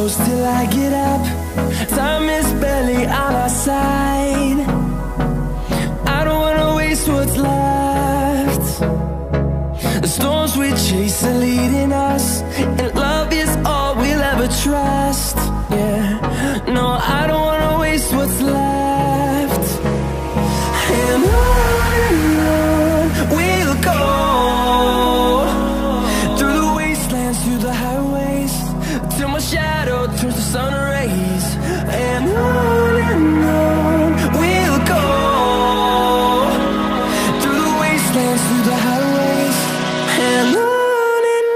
close till I get up. Time is barely on our side. I don't wanna waste what's left. The storms we chase are leading us, and love is all we'll ever trust. Yeah, no, I don't wanna waste what's left. And on we'll go, through the wastelands, through the highways, till my shadow turns to sun rays. And on we'll go, through the wastelands, through the highways, and on we'll go.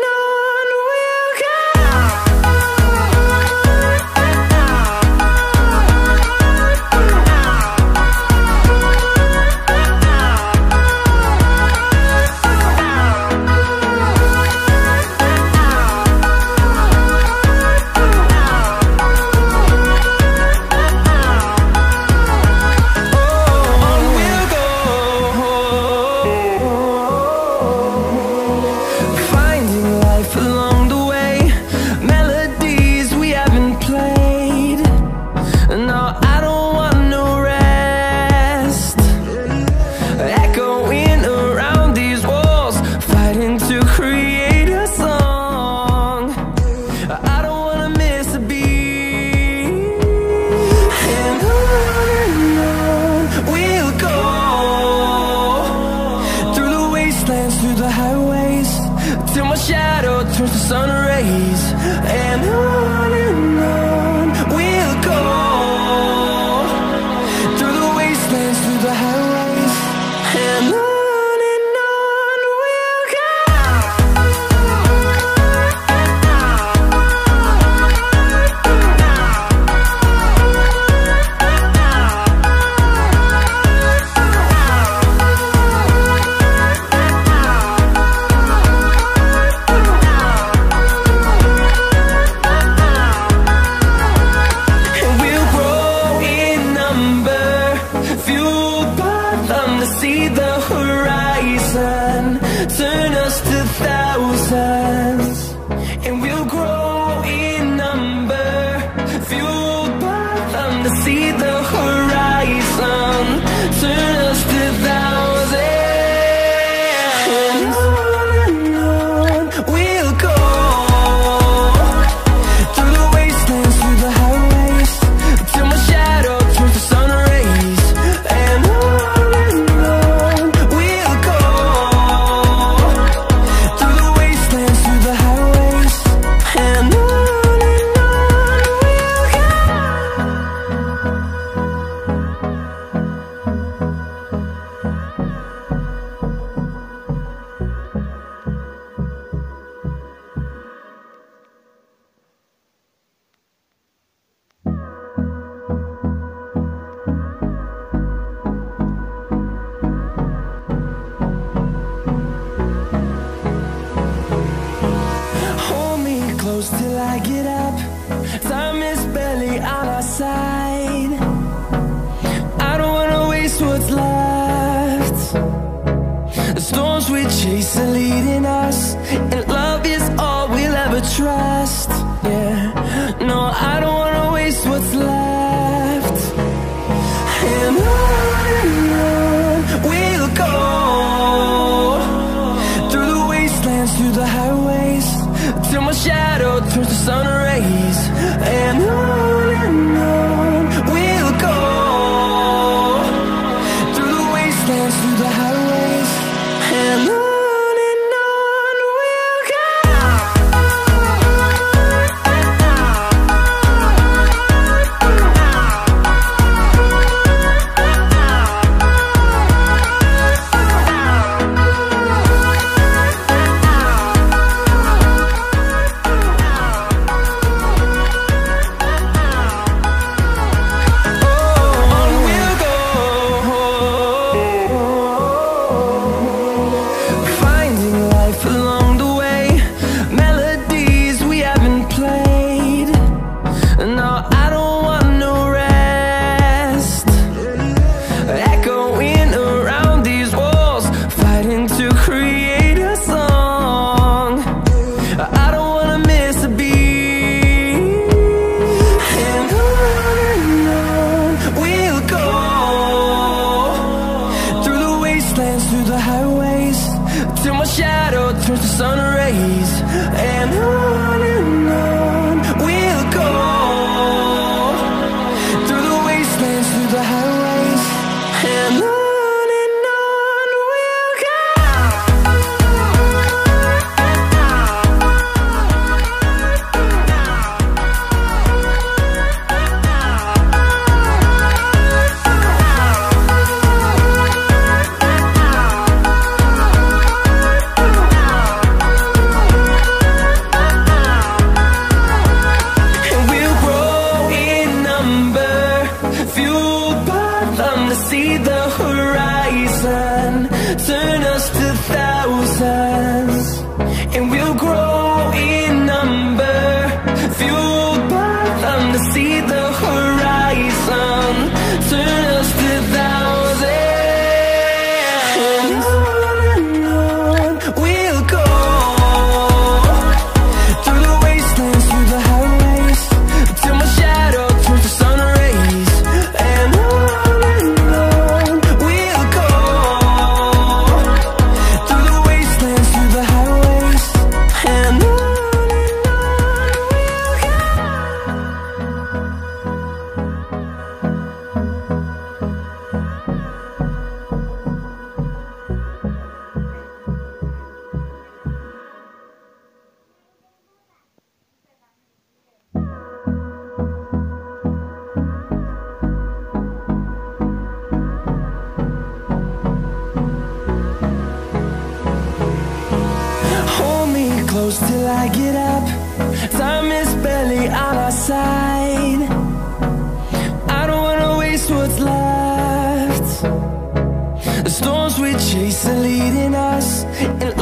shadow turns to sun rays, and on we'll go, through the wastelands, through the highways, and on we'll go. See the horizon, turn us to thousands, and we'll grow in number, fueled by them to see the horizon, turn us to thousands, and on we'll go, through the wastelands, through the highways, till my shadow turns to sun rays, and on close till I get up. Time is barely on our side. I don't wanna waste what's left. The storms we chase are leading us, and